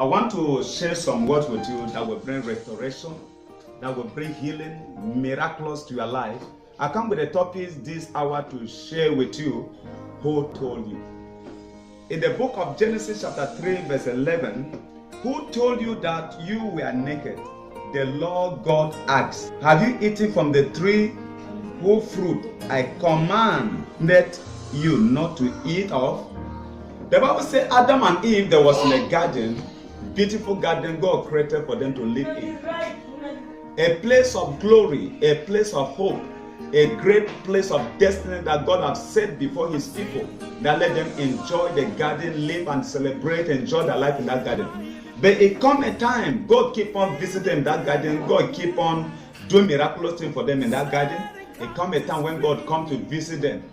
I want to share some words with you that will bring restoration, that will bring healing, miraculous to your life. I come with a topic this hour to share with you. Who told you? In the book of Genesis chapter 3 verse 11, who told you that you were naked? The Lord God asked, have you eaten from the tree whose fruit I commanded you not to eat of? The Bible says Adam and Eve, there was in a garden, beautiful garden God created for them to live in. A place of glory, a place of hope, a great place of destiny that God has set before his people, that let them enjoy the garden, live and celebrate, enjoy their life in that garden. But it come a time, God keep on visiting that garden, God keep on doing miraculous things for them in that garden. It come a time when God come to visit them.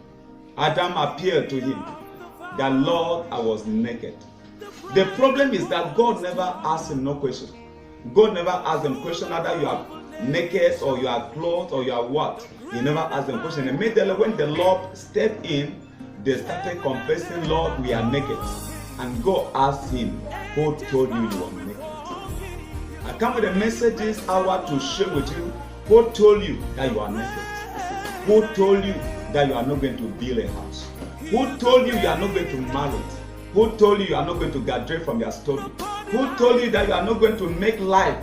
Adam appeared to him, that Lord, I was naked. The problem is that God never asked him no question. God never asked them question either you are naked or you are clothed or you are what. He never asked them question. Immediately when the Lord stepped in, they started confessing, Lord, we are naked. And God asked him, who told you you were naked? I come with a message this hour to share with you. Who told you that you are naked? Who told you that you are not going to build a house? Who told you you are not going to marry? Who told you you are not going to graduate from your study? Who told you that you are not going to make life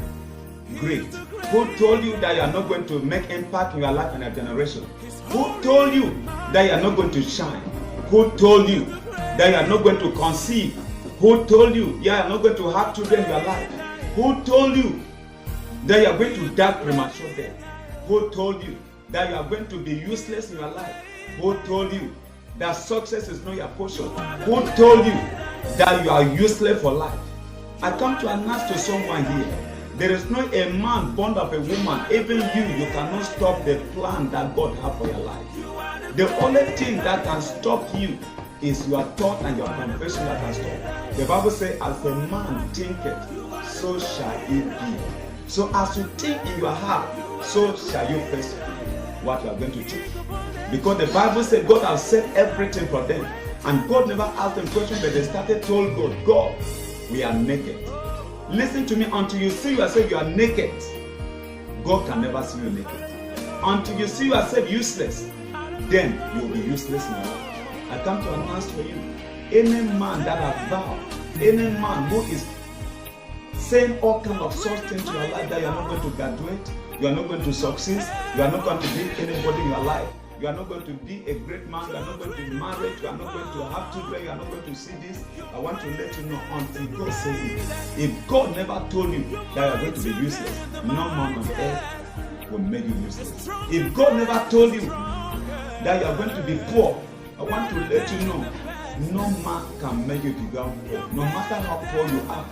great? Who told you that you are not going to make impact in your life and your generation? Who told you that you are not going to shine? Who told you that you are not going to conceive? Who told you you are not going to have children in your life? Who told you that you are going to die premature death? Who told you that you are going to be useless in your life? Who told you that success is not your portion? Who told you that you are useless for life? I come to announce to someone here, there is not a man born of a woman, even you cannot stop the plan that God has for your life. The only thing that can stop you is your thought and your confession that can stop. The Bible says, as a man thinketh, so shall it be. So as you think in your heart, so shall you face what you are going to choose. Because the Bible said God has said everything for them. And God never asked them questions, but they started told God, God, we are naked. Listen to me, until you see yourself you are naked, God can never see you naked. Until you see yourself useless, then you will be useless in your life. I come to announce for you, any man that has vowed, any man who is saying all kinds of such things to your life that you are not going to graduate, you are not going to succeed, you are not going to be anybody in your life, you are not going to be a great man, you are not going to be married, you are not going to have children, you are not going to see this. I want to let you know, until God says it. If God never told you that you are going to be useless, no man on earth will make you useless. If God never told you that you are going to be poor, I want to let you know, no man can make you become poor. No matter how poor you are,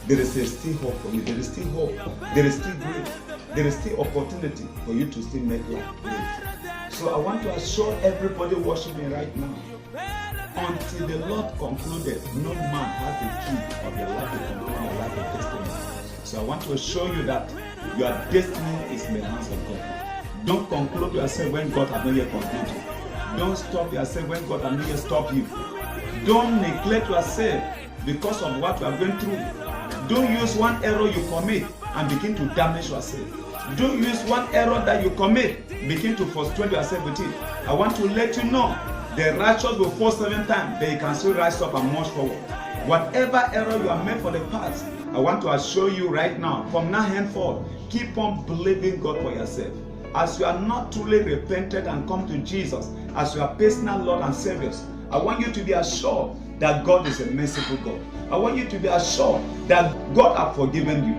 there is still hope for you. There is still hope. There is still grace. There is still opportunity for you to still make life great. So I want to assure everybody watching me right now, until the Lord concluded, no man has the key of your life to conclude your life of destiny. So I want to assure you that your destiny is in the hands of God. Don't conclude yourself when God has not yet concluded. Don't stop yourself when God has not yet stopped you. Don't neglect yourself because of what you are going through. Don't use one error you commit and begin to damage yourself. Don't use one error that you commit, begin to frustrate yourself with it. I want to let you know, the righteous will fall 7 times, but you can still rise up and march forward. Whatever error you have made for the past, I want to assure you right now, from now henceforth, keep on believing God for yourself. As you are not truly repented and come to Jesus as your personal Lord and Savior, I want you to be assured that God is a merciful God. I want you to be assured that God has forgiven you.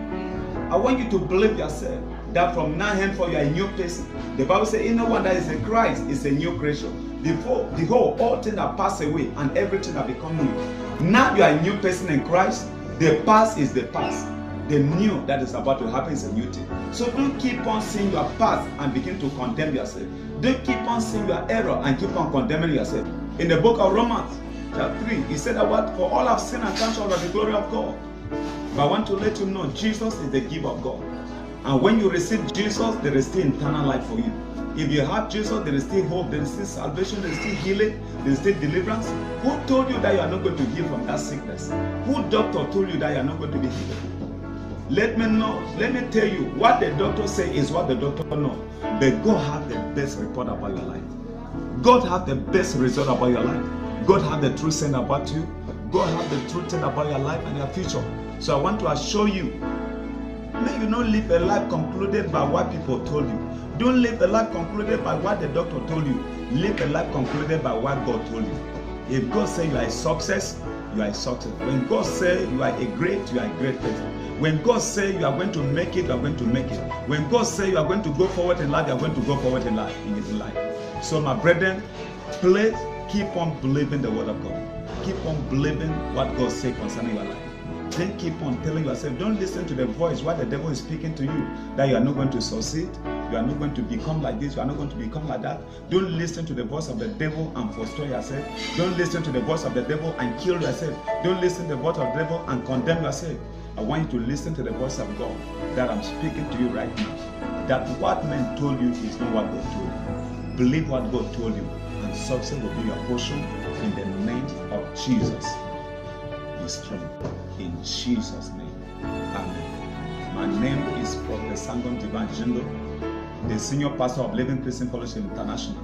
I want you to believe yourself that from now henceforth you are a new person. The Bible says, anyone that is in Christ is a new creation. Behold, all things are passed away and everything has become new. Now you are a new person in Christ. The past is the past. The new that is about to happen is a new thing. So don't keep on seeing your past and begin to condemn yourself. Don't keep on seeing your error and keep on condemning yourself. In the book of Romans, chapter 3, he said that what? For all have sinned and come short of the glory of God. But I want to let you know, Jesus is the giver of God. And when you receive Jesus, there is still eternal life for you. If you have Jesus, there is still hope, there is still salvation, there is still healing, there is still deliverance. Who told you that you are not going to heal from that sickness? Who doctor told you that you are not going to be healed? Let me know, let me tell you, what the doctor say is what the doctor know. But God have the best report about your life. God have the best result about your life. God have the truth saying about you. God have the truth saying about your life and your future. So I want to assure you, may you not live a life concluded by what people told you. Don't live a life concluded by what the doctor told you. Live a life concluded by what God told you. If God say you are a success, you are a success. When God say you are a great person. When God say you are going to make it, you are going to make it. When God say you are going to go forward in life, you are going to go forward in life. So my brethren, please keep on believing the word of God. Keep on believing what God says concerning your life. Then keep on telling yourself, don't listen to the voice what the devil is speaking to you, that you are not going to succeed, you are not going to become like this, you are not going to become like that. Don't listen to the voice of the devil and frustrate yourself. Don't listen to the voice of the devil and kill yourself. Don't listen to the voice of the devil and condemn yourself. I want you to listen to the voice of God that I'm speaking to you right now. That what men told you is not what God told you. Believe what God told you, and success will be your portion in the name of Jesus. Be strong in Jesus' name. Amen. My name is Prophet Sangon Divine Jindo, the senior pastor of Living Christian Fellowship International.